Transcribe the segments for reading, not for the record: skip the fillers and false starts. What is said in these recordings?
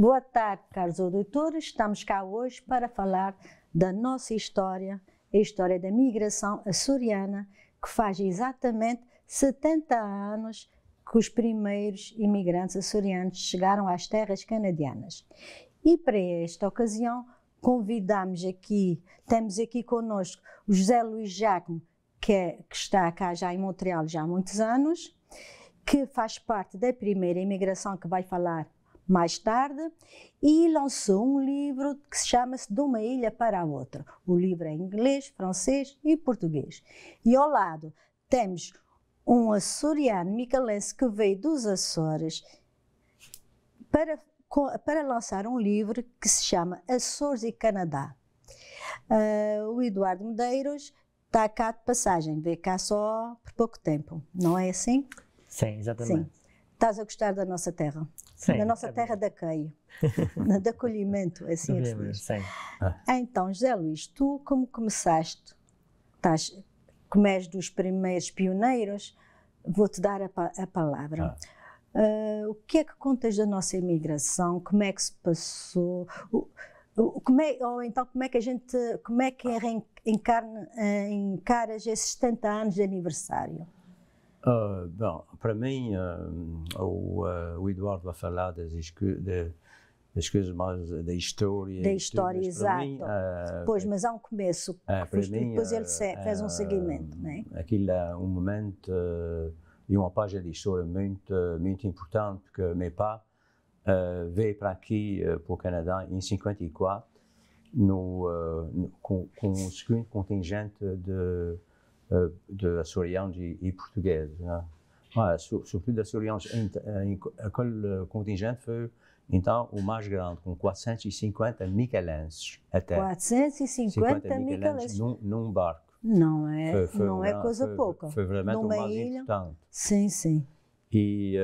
Boa tarde, caros auditores. Estamos cá hoje para falar da nossa história, a história da migração açoriana, que faz exatamente 70 anos que os primeiros imigrantes açorianos chegaram às terras canadianas. E para esta ocasião, temos aqui connosco o José Luís Jacome, que está cá já em Montreal já há muitos anos, que faz parte da primeira imigração que vai falar mais tarde, e lançou um livro que se chama-se De uma Ilha para a Outra. O livro é em inglês, francês e português. E ao lado temos um açoriano micalense que veio dos Açores para lançar um livro que se chama Açores e Canadá. O Eduardo Medeiros está cá de passagem, veio cá só por pouco tempo, não é assim? Sim, exatamente. Sim. Estás a gostar da nossa terra? Sim, da nossa terra de acolhimento, de acolhimento, assim é que se diz. Sim. Então, José Luís, tu como começaste, como és dos primeiros pioneiros, vou-te dar a palavra. O que é que contas da nossa imigração? Como é que se passou? Como é que encaras esses 70 anos de aniversário? Bom, para mim, o Eduardo vai falar das coisas mais da história. Da história, exato. Mim, pois, mas há um começo, depois ele fez um seguimento, não é? Aquilo é um momento e uma página de história muito importante, porque meu pai veio para aqui, para o Canadá, em 54, com o segundo contingente de açorianos e portugueses, né? Sobretudo açorianos. Aquele contingente foi então o mais grande, com 450 micalenses até. 450 micalenses num barco. Não é coisa pouca. Foi realmente o mais ilha importante. Sim, sim. E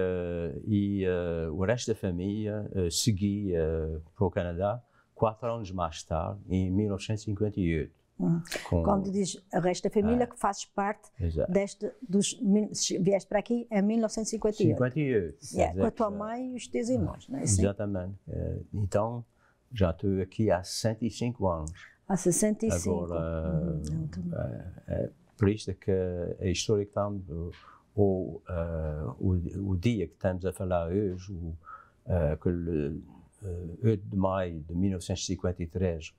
o resto da família seguia para o Canadá 4 anos mais tarde, em 1958. Quando diz o resto da família, que fazes parte vieste para aqui em 1958. 58. Com a tua mãe e os teus irmãos, não é assim? Exatamente. Então, já estou aqui há 65 anos. Há 65. Agora, por isso é que a história que estamos, o dia que estamos a falar hoje, aquele 8 de maio de 1953,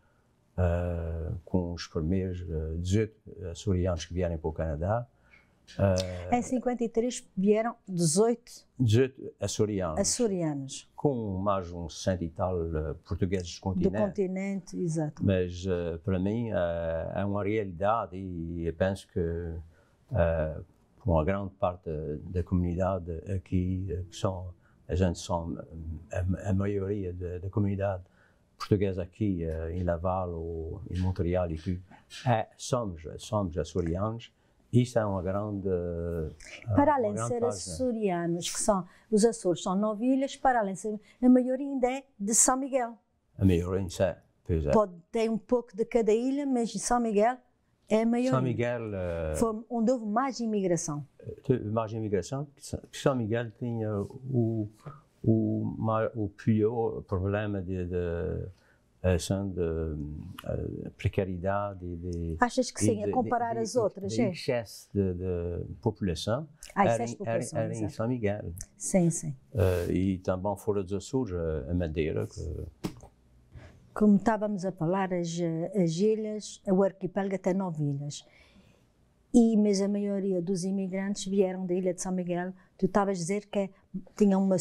com os primeiros 18 açorianos que vieram para o Canadá. Em 53 vieram 18 açorianos. Com mais uns 100 e tal portugueses do continente. Do continente, exato. Mas para mim é uma realidade, e eu penso que uma grande parte da comunidade aqui, a maioria da comunidade portuguesa aqui em Laval ou em Montreal e tudo, somos açorianos. Isto é uma grande. Para além de ser açorianos, que são os Açores, são 9 ilhas, para além de ser, a maioria ainda é de São Miguel. A maioria, pois é. Pode ter um pouco de cada ilha, mas São Miguel é a maioria. São Miguel. Foi onde houve mais imigração. Mais imigração, porque São Miguel tinha o pior problema de precariedade e de... Achas que sim, a comparar as outras, de excesso de população, era em São Miguel. Sim, sim. E também fora dos Açores, a Madeira. Como estávamos a falar, as ilhas, o arquipélago tem 9 ilhas. Mas a maioria dos imigrantes vieram da ilha de São Miguel. Tu estavas a dizer que tinha uma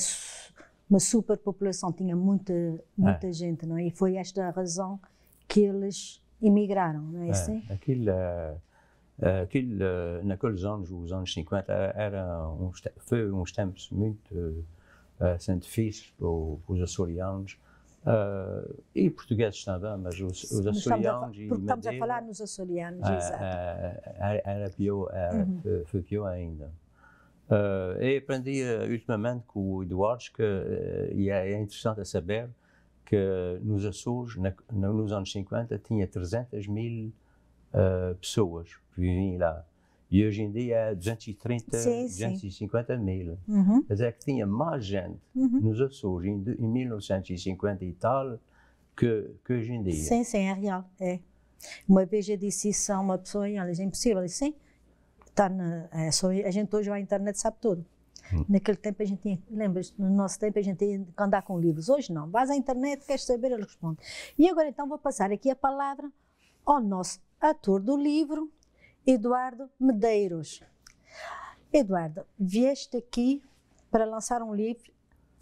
superpopulação, tinha muita gente, não é? E foi esta a razão que eles imigraram, não é assim? Aquilo, naqueles anos, os anos 50, foi uns tempos muito difíceis para os açorianos. E portugueses também, mas os açorianos e porque estamos a falar nos açorianos, exato. Era pior, foi pior ainda. Eu aprendi ultimamente com o Eduardo, e é interessante a saber que nos Açores, nos anos 50, tinha 300 mil pessoas que viviam lá. E hoje em dia é 230, Sim, 250 mil. Uhum. Quer dizer que tinha mais gente nos Açores em 1950 e tal que hoje em dia. Sim, sim, é real. É. Uma vez eu disse isso a uma pessoa e ela disse, é impossível. Eu disse, sim, a gente hoje vai à internet sabe tudo. Naquele tempo a gente tinha, lembras, no nosso tempo a gente tinha que andar com livros. Hoje não, vais à internet, queres saber, ele responde. E agora então vou passar aqui a palavra ao nosso ator do livro, Eduardo Medeiros. Eduardo, vieste aqui para lançar um livro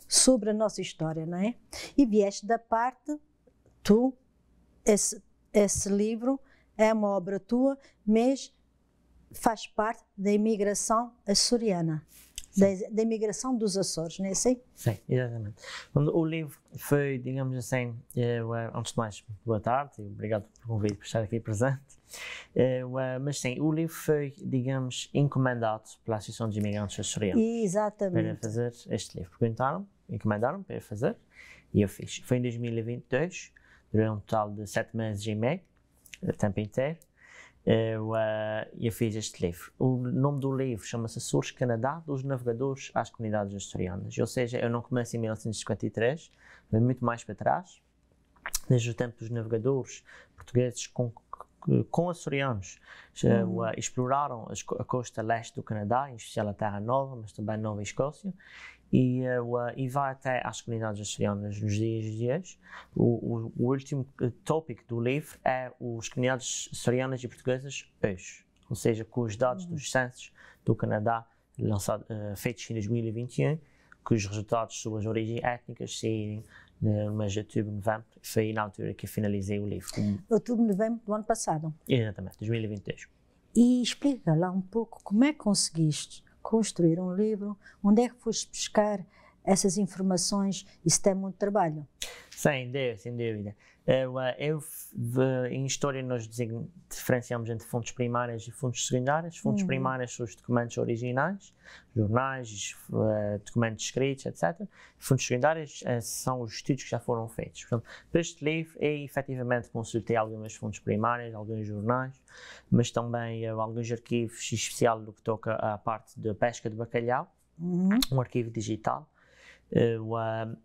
sobre a nossa história, não é? E vieste da parte, esse livro é uma obra tua, mas faz parte da imigração açoriana, da imigração dos Açores, não é assim? Sim, exatamente. O livro foi, digamos assim, antes de mais, boa tarde e obrigado pelo convite por estar aqui presente. Mas sim, o livro foi, digamos, encomendado pela Associação de Imigrantes Açorianos. Exatamente. Para fazer este livro. Encomendaram para fazer e eu fiz. Foi em 2022, durante um total de 7 meses e meio, o tempo inteiro. Eu fiz este livro. O nome do livro chama-se Açores, Canadá, dos navegadores às comunidades açorianas. Ou seja, eu não comecei em 1953, mas muito mais para trás, desde o tempo dos navegadores portugueses com açorianos, exploraram a costa leste do Canadá, em especial a Terra Nova, mas também Nova Escócia, e vai até às comunidades açorianas nos dias de hoje. O último tópico do livro é as comunidades açorianas e portuguesas hoje, ou seja, com os dados dos censos do Canadá feitos em 2021, cujos resultados sobre as origens étnicas saírem no mês de outubro, novembro. Foi na altura que eu finalizei o livro. Outubro, novembro do ano passado. Exatamente, 2022. E explica lá um pouco como é que conseguiste construir um livro, onde é que foste buscar essas informações, isso tem muito trabalho. Sem dúvida. Em história nós diferenciamos entre fontes primárias e fontes secundárias. Fontes primárias são os documentos originais, jornais, documentos escritos, etc. Fontes secundárias são os estudos que já foram feitos. Portanto, para este livro, eu efetivamente consultei algumas fontes primárias, alguns jornais, mas também alguns arquivos, em especial no que toca à parte da pesca de bacalhau, um arquivo digital.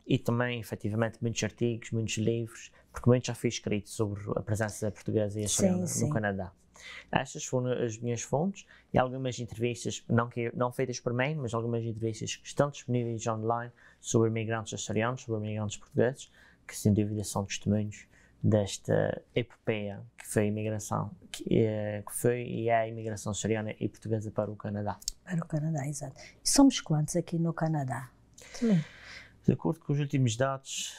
E também, efetivamente, muitos artigos, muitos livros, porque muito já foi escrito sobre a presença portuguesa e açoriana no Canadá. Estas foram as minhas fontes e algumas entrevistas, não feitas por mim, mas algumas entrevistas que estão disponíveis online sobre imigrantes açorianos, sobre imigrantes portugueses, que sem dúvida são testemunhos desta epopeia que foi a imigração, que foi e é a imigração açoriana e portuguesa para o Canadá. Para o Canadá, exato. E somos quantos aqui no Canadá? De acordo com os últimos dados,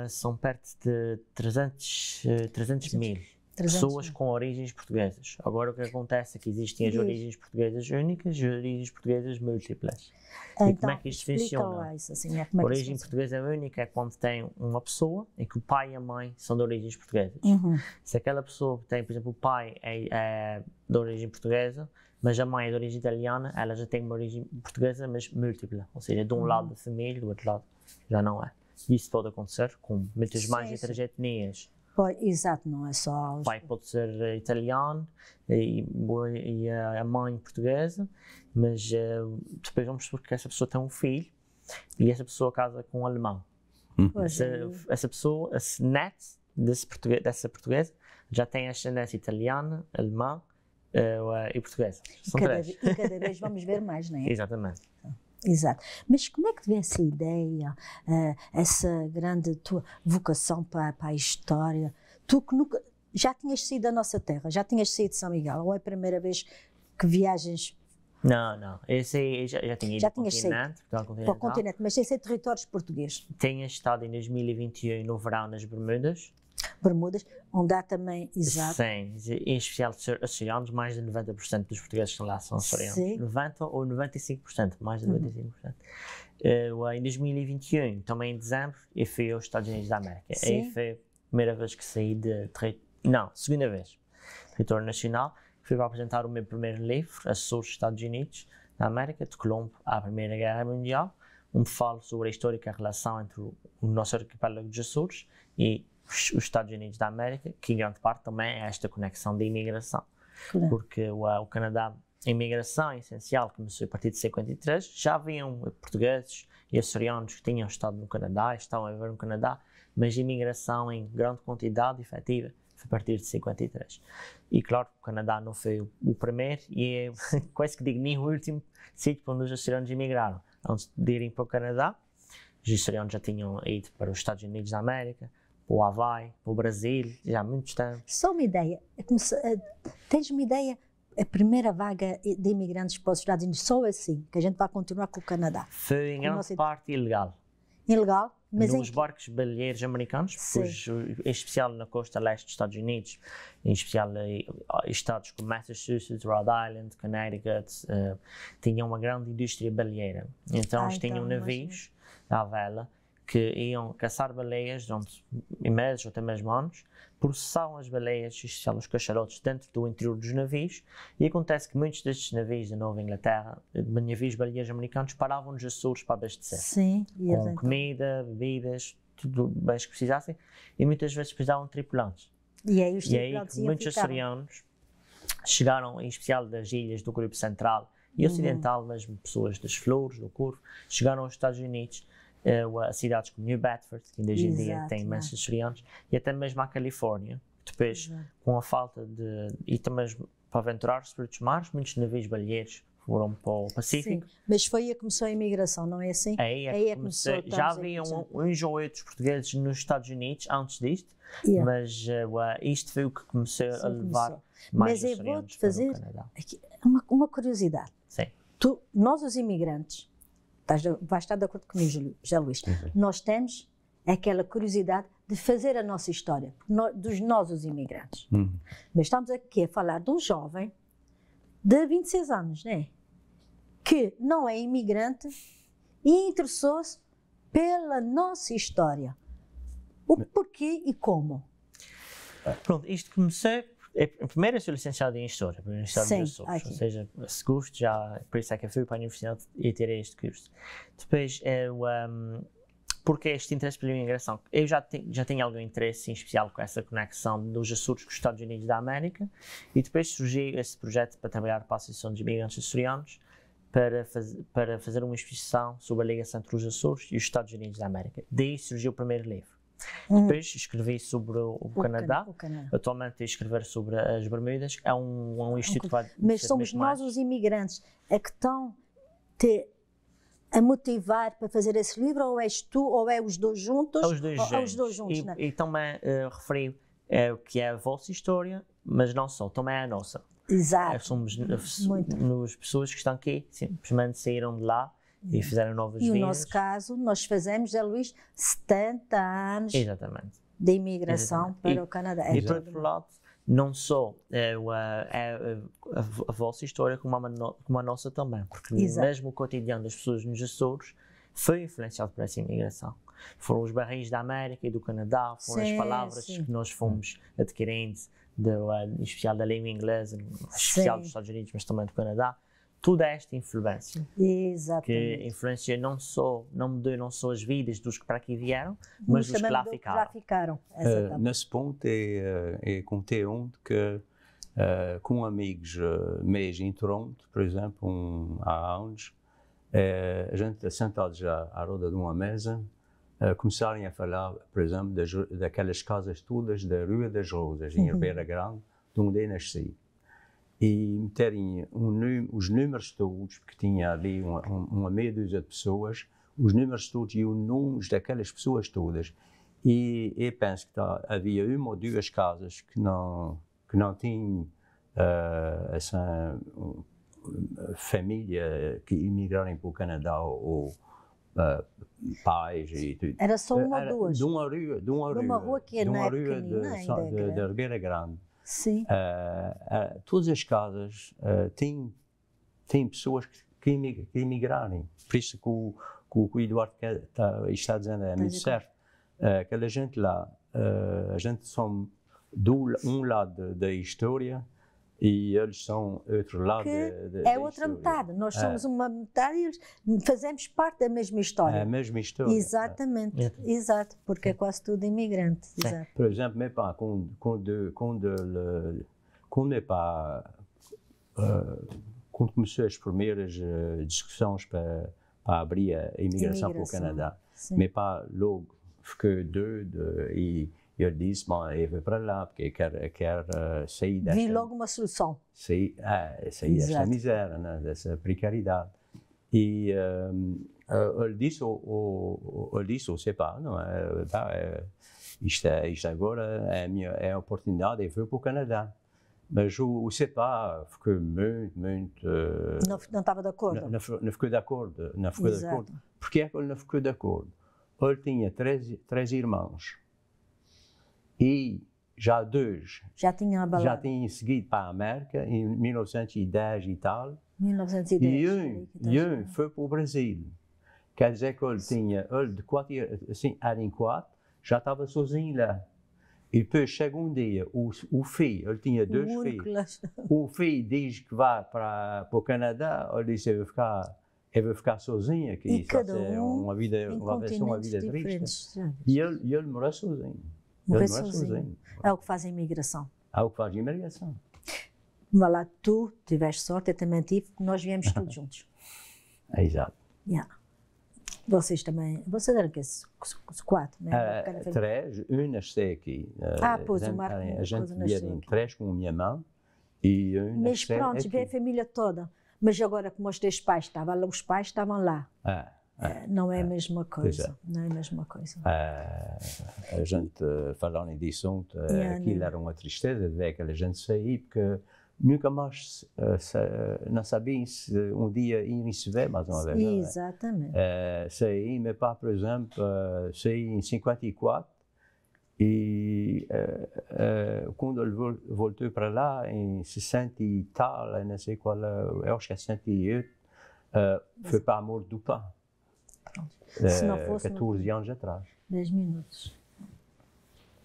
são perto de 300 mil pessoas com origens portuguesas. Agora o que acontece é que existem as origens portuguesas únicas e as origens portuguesas múltiplas. Então, e como é que isto funciona? Isso, assim, a origem portuguesa única é quando tem uma pessoa em que o pai e a mãe são de origens portuguesas. Se aquela pessoa tem, por exemplo, o pai é de origem portuguesa, mas a mãe é de origem italiana, ela já tem uma origem portuguesa, mas múltipla. Ou seja, de um lado da família, do outro lado já não é. E isso pode acontecer com muitas mais outras etnias. Exato, não é só... O pai pode ser italiano e a mãe portuguesa, mas depois vamos supor que essa pessoa tem um filho e essa pessoa casa com um alemão. Essa pessoa, esse neto dessa portuguesa, já tem ascendência italiana, alemã, e portuguesa. E cada vez vamos ver mais, não é? Exatamente. Exato. Mas como é que veio essa ideia, essa grande tua vocação para a história? Tu que nunca, já tinhas saído da nossa terra, já tinhas saído de São Miguel, ou é a primeira vez que viajas? Não. Eu já tinha ido para o continente, mas sem ser territórios portugueses. Tinha estado em 2021 no verão nas Bermudas, onde há também, exato. Sim, em especial açorianos, mais de 90% dos portugueses que estão lá são açorianos. 90% ou 95%, mais de 95%. Em 2021, também em dezembro, eu fui aos Estados Unidos da América. Aí foi a primeira vez que saí segunda vez, território nacional. Fui para apresentar o meu primeiro livro, Açores, Estados Unidos da América, de Colombo à Primeira Guerra Mundial, onde falo sobre a histórica relação entre o nosso arquipélago dos Açores e os Estados Unidos da América, que em grande parte também é esta conexão de imigração. Claro. porque o Canadá, a imigração essencial começou a partir de 53, já haviam portugueses e açorianos que tinham estado no Canadá, estavam a viver no Canadá, mas a imigração em grande quantidade efetiva foi a partir de 53. E claro, o Canadá não foi o primeiro e é quase que digo nem o último sítio onde os açorianos imigraram. Antes de irem para o Canadá, os açorianos já tinham ido para os Estados Unidos da América, para o Havaí, para o Brasil, já há muito tempo. Só uma ideia, tens uma ideia, a primeira vaga de imigrantes para os Estados Unidos, só assim, que a gente vai continuar com o Canadá? Foi em grande parte ilegal. Ilegal? Mas Nos barcos balieros americanos, em especial na costa leste dos Estados Unidos, em especial em estados como Massachusetts, Rhode Island, Connecticut, tinham uma grande indústria baleeira. Então eles tinham navios à vela que iam caçar baleias durante meses ou até mesmo anos, processavam as baleias, em especial os cachalotes, dentro do interior dos navios, e acontece que muitos destes navios da Nova Inglaterra, navios baleeiros americanos, paravam nos Açores para abastecer. Sim, com comida, bebidas, tudo bem que precisassem, e muitas vezes precisavam de tripulantes. E aí os tripulantes muitos açorianos chegaram, em especial das ilhas do Grupo Central e Ocidental, mesmo pessoas das Flores, do Corvo, chegaram aos Estados Unidos, a cidades como New Bedford, que ainda hoje em dia tem imensos açorianos, e até mesmo à Califórnia. Depois, com a falta de... e também para aventurar-se por outros mares, muitos navios baleeiros foram para o Pacífico. Sim, mas foi aí que começou a imigração, não é assim? Aí é que começou. Já haviam uns ou outros portugueses nos Estados Unidos antes disto, mas isto foi o que começou a levar mais açorianos para o Canadá. Aqui, uma curiosidade. Sim. Nós os imigrantes, vais estar de acordo comigo, José Luís, nós temos aquela curiosidade de fazer a nossa história, dos nós os imigrantes. Mas estamos aqui a falar de um jovem de 26 anos, não é? Que não é imigrante e interessou-se pela nossa história. O porquê e como? Pronto, isto começou... Primeiro eu sou licenciado em História, pela Universidade dos Açores, ou seja, esse curso já, por isso é que eu fui para a Universidade e tirei este curso. Depois, porque este interesse pela imigração? Eu já tinha algum interesse em especial com essa conexão dos Açores com os Estados Unidos da América, e depois surgiu esse projeto para trabalhar para a Associação de Imigrantes Açorianos, para fazer uma exposição sobre a ligação entre os Açores e os Estados Unidos da América. Daí surgiu o primeiro livro. Depois escrevi sobre o Canadá. Atualmente escrever sobre as Bermudas. É um instituto que vai... Mas somos nós os imigrantes a que estão a motivar para fazer esse livro, ou és tu, ou é os dois juntos? É os dois juntos. E também referi o que é a vossa história, mas não só, também é a nossa. Exato. Somos as pessoas que estão aqui, simplesmente saíram de lá e fizeram novas vidas. E no nosso caso, nós fazemos, José Luís, 70 anos de imigração para o Canadá. E por outro lado, não só a vossa história, como a nossa também, porque mesmo o cotidiano das pessoas nos Açores foi influenciado por essa imigração. Foram os barris da América e do Canadá, foram as palavras que nós fomos adquirindo, em especial da língua inglesa, em especial dos Estados Unidos, mas também do Canadá. Toda esta influência que influenciou não mudou não só as vidas dos que para aqui vieram, mas dos que lá ficaram. Nesse ponto é conteúdo que com amigos meus em Toronto, por exemplo, há anos, a gente sentados à roda de uma mesa, começarem a falar, por exemplo, daquelas casas todas da Rua das Rosas, em Ribeira Grande, de onde eu nasci. E meterem os números todos, porque tinha ali uma meia dúzia de pessoas, os números todos e os nomes daquelas pessoas todas. E eu penso que havia uma ou duas casas que não tinham essa família que imigraram para o Canadá ou pais e tudo. Era só uma ou duas? De uma rua que não é pequenina ainda. Da Ribeira Grande. Sim. Todas as casas têm pessoas que imigraram. Por isso que o Eduardo está dizendo é muito certo. Aquela gente lá, a gente são um lado da história e eles são outro lado da outra metade. Nós somos uma metade e eles fazemos parte da mesma história. É a mesma história. Exatamente, exato, porque é quase tudo imigrante. Exato. Por exemplo, meu pai, quando quando começou as primeiras discussões para abrir a imigração para o Canadá, Sim. mas pas logo, ficou doido e ele disse, bom, ele vai para lá porque quer sair desta... Vi logo uma solução. Sair desta Exato. miséria, né, dessa precariedade. E ele disse, eu sei pas, não isto agora é a oportunidade, eu vou para o Canadá. Mas o CEPA ficou muito... Não estava de acordo? Não ficou de acordo. Não ficou de Exato. acordo. Porquê é que ele não ficou de acordo? Ele tinha três irmãos e já dois Já tinha abalado. já tinham seguido para a América em 1910 e tal. 1910. E um foi para o Brasil. Quer dizer que ele de 4 assim, em 4, já estava sozinho lá. E depois chega um dia, o filho, ele tinha dois filhos. O filho diz que vai para o Canadá, ele disse: eu vou ficar sozinho aqui. E cada é uma vida, vai ser uma vida triste. E ele morreu sozinho. Morreu sozinho. É o que faz a imigração. É o que faz a imigração. Vá lá, tu tiveste sorte, eu também tive, nós viemos todos juntos. É exato. Yeah. Vocês eram que 4, né? 3, nasceu aqui. Pois, o Marco. A gente via em 3 com a minha mãe e mas pronto, veio a família toda. Mas agora, como os teus pais estavam lá, os pais estavam lá. Não é a mesma coisa. Não é a mesma coisa. A gente, falando disso, aquilo era uma tristeza de ver aquela gente sair, porque nunca mais não sabiam se um dia iriam se ver mais uma vez. Exatamente. Saí, meu pai, por exemplo, saí em 54 e quando ele voltou para lá em 60 e tal, não sei qual, eu acho que é 68, foi para amor do pai. Se não fosse 14 anos atrás. 10 minutos.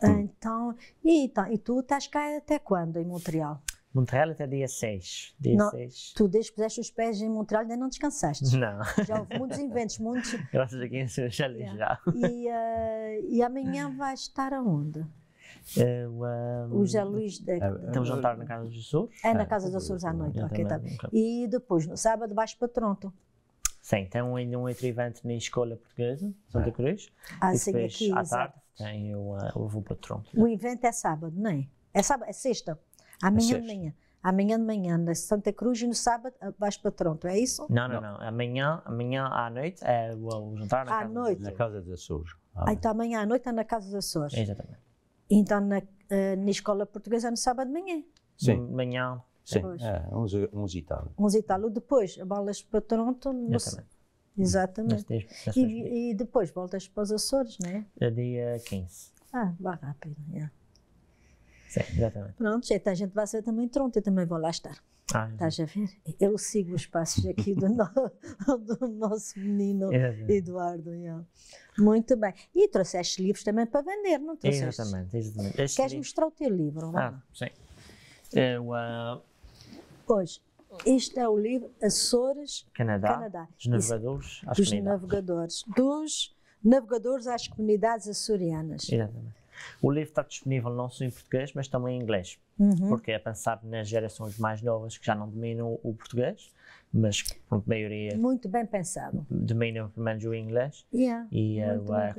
Então, e tu estás cá até quando em Montreal? Montreal até dia 6. Tu desde que puseste os pés em Montreal ainda não descansaste. Não. Já houve muitos eventos, muitos. Graças a quem já li já. E amanhã vais estar aonde? O José Luís. Estamos a jantar na Casa dos Açores. É na Casa dos Açores à noite. Ok, tá. E depois, no sábado, vais para Toronto. Sim, tem um outro evento na Escola Portuguesa, Santa Cruz. E sim, depois, aqui, à exato. tarde, eu vou para Toronto. O evento é sábado, não é? É sábado, é sexta. Amanhã de manhã. Amanhã de manhã na Santa Cruz e no sábado vais para Toronto, é isso? Não. Amanhã à noite é o jantar na Casa dos Açores. Então amanhã à noite é na Casa dos Açores. Exatamente. Então na Escola Portuguesa no sábado de manhã? Sim. Manhã. Sim, 11 e tal. 11 e tal. Depois voltas para Toronto. Exatamente. E depois voltas para os Açores, não é? É dia 15. Vai rápido, Sim, exatamente. Pronto, então a gente vai ser também em Toronto, eu também vou lá estar. Estás a ver? Eu sigo os passos aqui do nosso menino Eduardo. Muito bem. E trouxeste livros também para vender, não trouxeste? Exatamente. Queres mostrar o teu livro? Sim. Pois, este é o livro Açores, Canadá. Dos navegadores às comunidades açorianas. Exatamente. O livro está disponível não só em português, mas também em inglês. Porque é pensar nas gerações mais novas que já não dominam o português, mas a maioria muito bem pensado. Dominam pelo menos o inglês.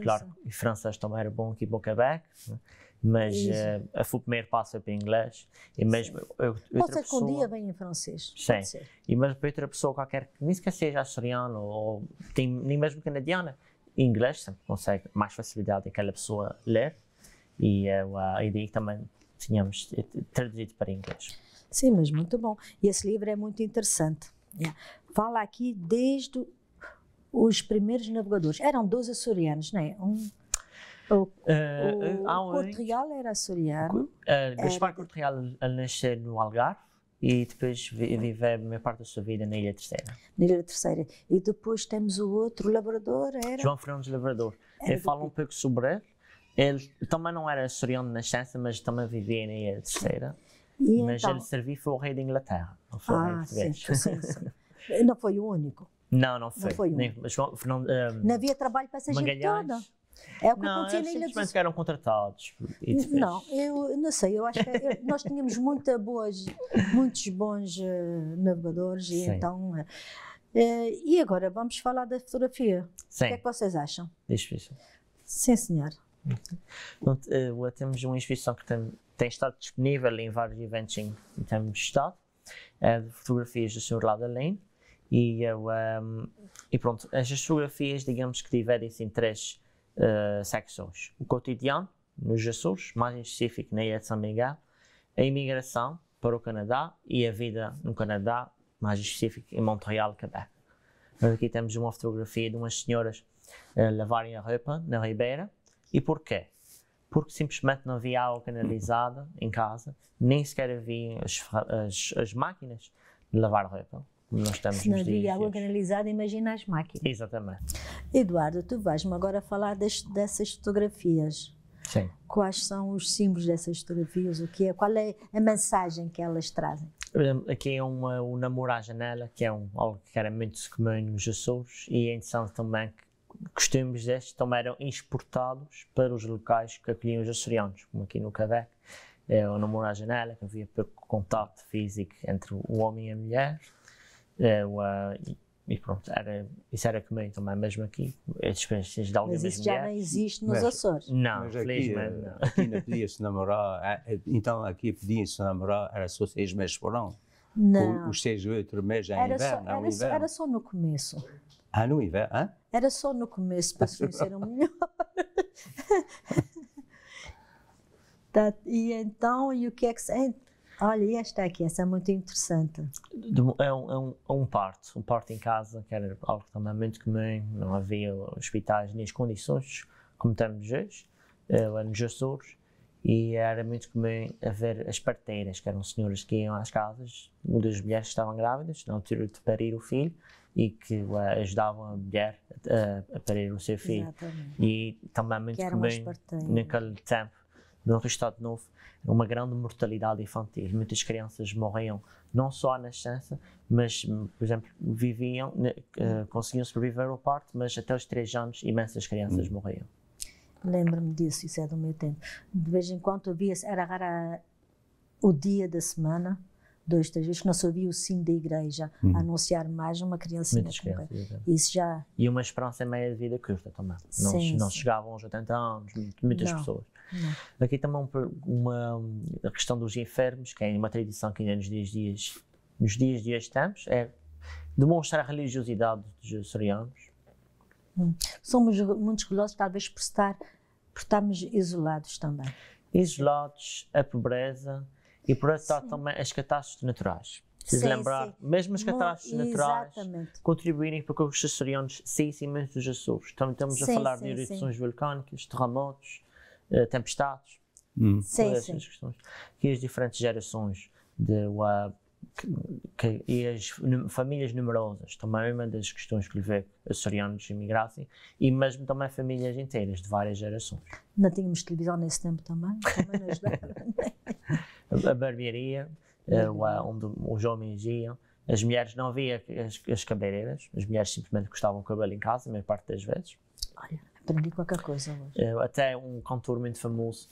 Claro, e francês também era bom aqui para o Quebec, mas o primeiro passo é para o inglês. E mesmo pode ser que um dia venha em francês. Sim. E mesmo para outra pessoa qualquer que nem sequer seja açoriano ou nem mesmo canadiana, inglês sempre consegue mais facilidade aquela pessoa ler. E daí também tínhamos traduzido para inglês. Sim, mas muito bom. E esse livro é muito interessante. Fala aqui desde os primeiros navegadores. Eram 12 açorianos, não é? O Corte Real era açoriano. Gaspar Corte Real nasceu no Algarve e depois vive a maior parte da sua vida na Ilha Terceira. Na Ilha Terceira. E depois temos o outro labrador, era? João Fernandes Lavrador. Ele fala um pouco sobre ele. Ele também não era açoriano de nascença, mas também vivia na Ilha Terceira. Mas ele serviu foi o rei da Inglaterra, não foi o rei português. Sim. Não foi o único. Não foi. Não foi o único. Não havia trabalho para essa gente toda. É o que Não, acontecia eles na Ilha simplesmente dos... eram contratados. E depois, Não, eu não sei, eu acho que nós tínhamos muitos bons navegadores e Sim. então... e agora vamos falar da fotografia. O que é sim, que vocês acham? difícil. Sim, senhor. Então, temos uma instituição que tem estado disponível em vários eventos em termos de Estado, de fotografias do Sr. Lado Além, e pronto, estas fotografias, digamos que dividem-se em três secções: o cotidiano, nos Açores, mais em específico na Ilha de São Miguel, a imigração para o Canadá e a vida no Canadá, mais em específico em Montreal, Quebec. Nós aqui temos uma fotografia de umas senhoras lavarem a roupa na Ribeira. E porquê? Porque simplesmente não havia água canalizada em casa, nem sequer havia as máquinas de lavar roupa, como nós temos Se não nos dias havia de água hoje. canalizada, imagina as máquinas. Exatamente. Eduardo, tu vais-me agora falar dessas fotografias. Sim. Quais são os símbolos dessas fotografias? Qual é a mensagem que elas trazem? Por exemplo, aqui é o namoro à janela, que é algo que era muito comum nos Açores, e é interessante também que costumes destes também eram exportados para os locais que acolhiam os açorianos, como aqui no Quebec, o namoro à janela, que havia pouco contacto físico entre o homem e a mulher, e pronto, isso era comum também, mesmo aqui, as experiências de algumas Mas mulheres. isso já não existe nos Mas- Açores. Não, Mas aqui, felizmente não. aqui não podia-se namorar, então aqui podia-se namorar, era só 6 meses por ano. Não. Os 6 ou 8 meses em Era inverno, só, no inverno. era só no começo. Ah, no inverno, hã? Era só no começo para se conheceram melhor. E então, e o que é que se... Olha, esta aqui, essa é muito interessante. Um parto em casa, que era algo também muito comum, não havia hospitais nem as condições como temos hoje, nos Açores, e era muito comum haver as parteiras, que eram senhoras que iam às casas, das mulheres que estavam grávidas, na altura de parir o filho, e que ajudavam a mulher a parir o seu filho. Exatamente. E também muito Que eram comum as parteiras. naquele tempo, no Estado Novo, uma grande mortalidade infantil. Muitas crianças morriam não só à nascença, mas, por exemplo, conseguiam sobreviver ao parto, mas até os 3 anos imensas crianças morriam. Lembro-me disso, isso é do meu tempo. De vez em quando havia, era raro o dia da semana, 2, 3 vezes, que não se ouvia o sino da igreja a anunciar mais uma criancinha. Muitas crianças. exatamente. Isso já... E uma esperança média de vida curta também. Sim, Não sim. chegavam aos 80 anos, muitas Não. pessoas. Não. Aqui também a questão dos enfermos, que é uma tradição que ainda nos dias de hoje temos, é demonstrar a religiosidade dos açorianos. Somos muito orgulhosos, talvez por estarmos isolados também. Isolados, a pobreza e por outro lado também as catástrofes naturais. Preciso Sim, lembrar, sim. mesmo as catástrofes naturais Exatamente. contribuírem para que os açorianos saíssem menos dos Açores. Também estamos a Sim, falar sim, de sim. erupções vulcânicas, terremotos, tempestades, Sim, todas sim. essas questões. E as diferentes gerações e as famílias numerosas, também é uma das questões que lhe vê açorianos imigrassem, e mesmo também famílias inteiras de várias gerações. Não tínhamos televisão nesse tempo também nos ajudava. A barbearia, onde os homens iam, as mulheres não havia as cabeleireiras, as mulheres simplesmente cortavam o cabelo em casa, a maior parte das vezes. Olha, aprendi qualquer coisa hoje. Até um cantor muito famoso,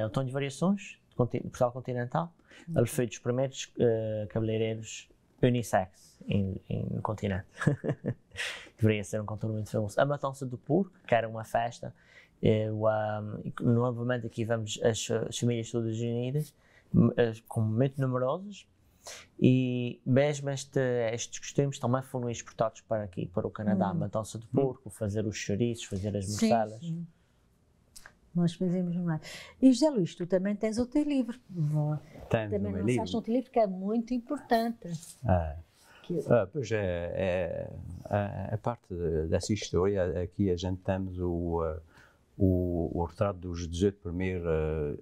António Variações, de Portugal Continental, ele foi dos primeiros cabeleireiros unissex no continente. Deveria ser um cantor muito famoso. A Matança do Puro, que era uma festa, novamente aqui vemos as famílias todas unidas, como muito numerosas, e mesmo estes costumes também foram exportados para aqui, para o Canadá. A Matança do Porco, fazer os chouriços, fazer as morcelas. Sim. Nós fazemos mais. E José Luís, tu também tens o teu livro. Temos Também o meu lançaste livro. um teu livro que é muito importante. Pois é parte dessa história. Aqui a gente temos o retrato dos 18 primeiros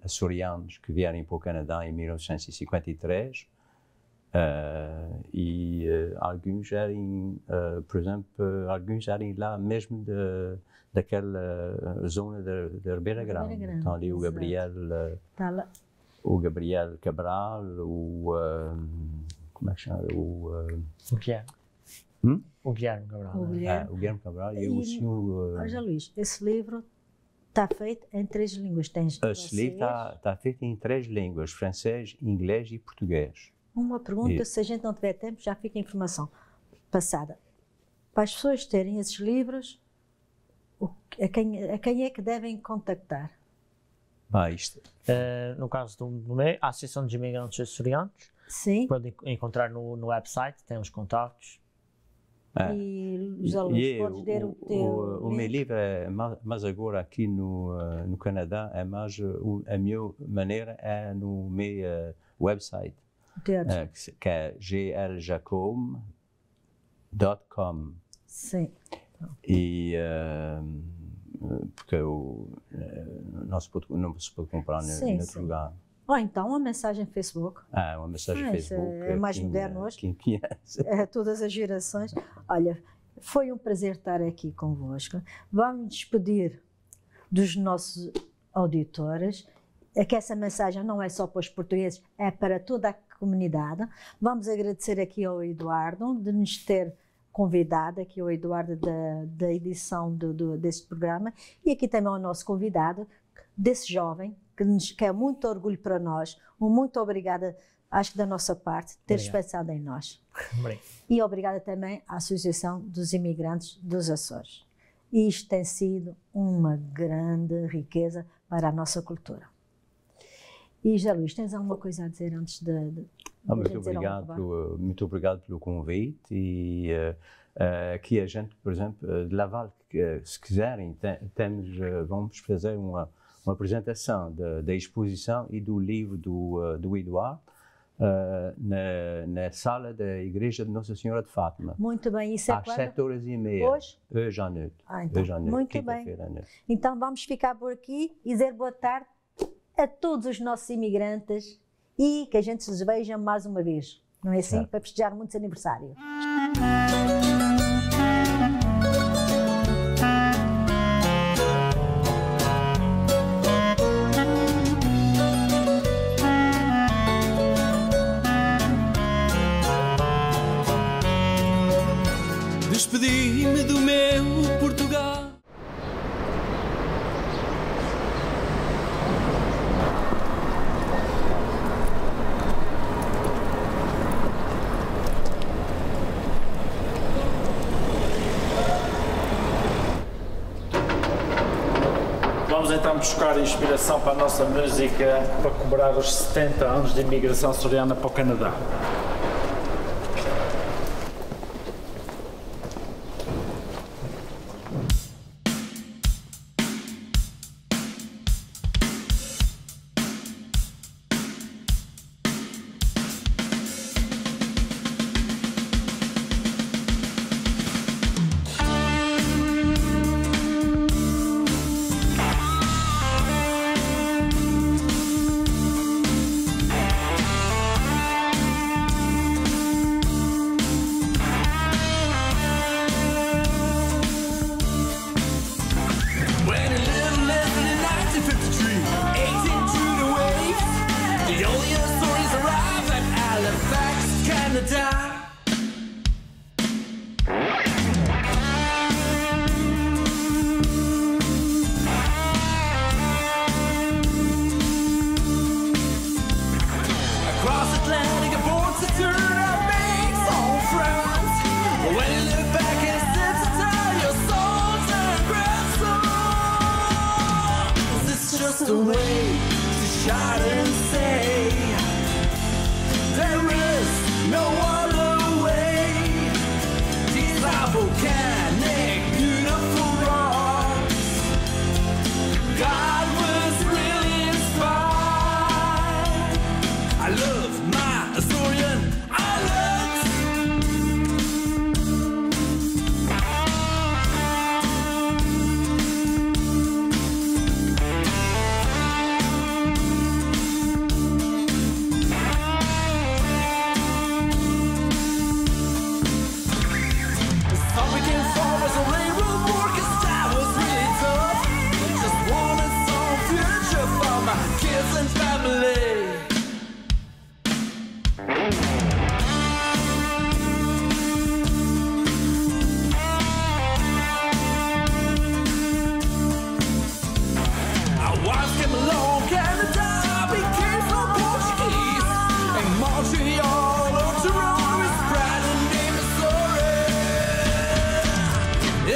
açorianos que vieram para o Canadá em 1953. Alguns eram, por exemplo, alguns eram lá mesmo daquela zona da Ribeira Grande. Então ali o exato. Gabriel, Está lá. o Gabriel Cabral, como é que chama? O Guilherme. O Guilherme Cabral. O não é? Guilherme. O Guilherme Cabral e o senhor. José Luís, esse livro Está feito em 3 línguas. Esse livro está feito em 3 línguas, francês, inglês e português. Uma pergunta, se a gente não tiver tempo, já fica a informação passada. Para as pessoas terem esses livros, a quem é que devem contactar? No caso do MEI, a Associação dos Imigrantes Açorianos, sim, podem encontrar no website, tem os contactos. E os alunos, podes ter o teu o meu livro, mas agora aqui no Canadá, a melhor maneira é no meu website, que é gljacome.com. Sim. E porque não se pode comprar em outro lugar. Ou então uma mensagem Facebook. Uma mensagem Facebook. É mais moderno hoje. Quem conhece. Todas as gerações. Olha, foi um prazer estar aqui convosco. Vamos despedir dos nossos auditores. É que essa mensagem não é só para os portugueses, é para toda a comunidade. Vamos agradecer aqui ao Eduardo de nos ter convidado, aqui ao Eduardo da edição deste programa, e aqui também ao nosso convidado, desse jovem, que é muito orgulho para nós. Muito obrigada, acho que da nossa parte, ter pensado em nós. Obrigado. E obrigada também à Associação dos Imigrantes dos Açores. Isto tem sido uma grande riqueza para a nossa cultura. E José Luís, tens alguma coisa a dizer antes de muito obrigado pelo convite. E aqui a gente, por exemplo, de Laval, se quiserem, vamos fazer uma apresentação da exposição e do livro do Eduardo na sala da Igreja de Nossa Senhora de Fátima. Muito bem, isso é às 7h30. Hoje à noite. Então, muito bem. Então vamos ficar por aqui e dizer boa tarde a todos os nossos imigrantes e que a gente se veja mais uma vez. Não é assim? Certo. Para festejar muitos aniversários. Despedi-me do meu Portugal. Vamos então buscar inspiração para a nossa música para cobrar os 70 anos de imigração açoriana para o Canadá. just a way to shout and say there is no other way. These are volcanic, beautiful rocks. God was really inspired. I love my Azorian islands.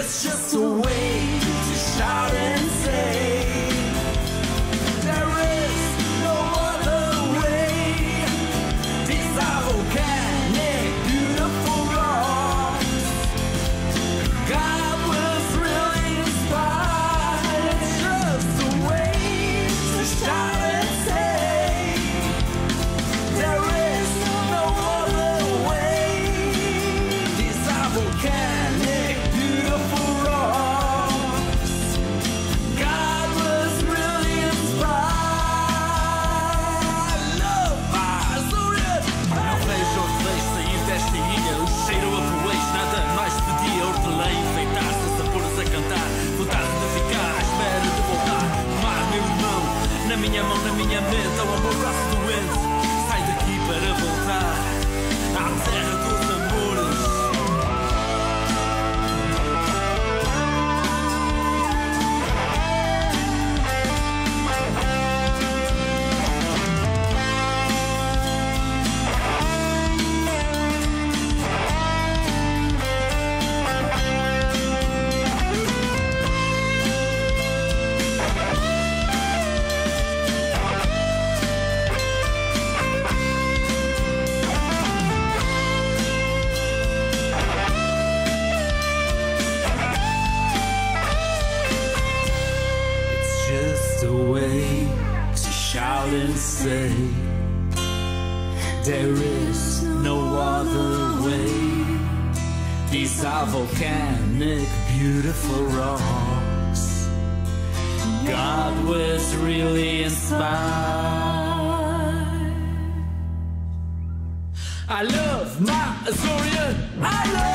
It's just a way to shout and say, there is no other way. These are volcanic, beautiful rocks. God was really inspired. It's just a way to shout and say, there is no other way. These are volcanic, beautiful rocks. God was really inspired. Love my Zurian. Não vejo o desejo sair desta ilha. O cheiro a poeis, nada mais pedia. Hortelei, enfeitar-se, sapores a cantar. Vontade de ficar à espera de voltar. Mar, meu irmão, na minha mão, na minha mente. Ao meu braço doente, sai daqui para voltar à terra dos amores. It's just a way to shout and say, there is no other way. These are volcanic, beautiful rocks. God was really inspired. I love my Azorian. I love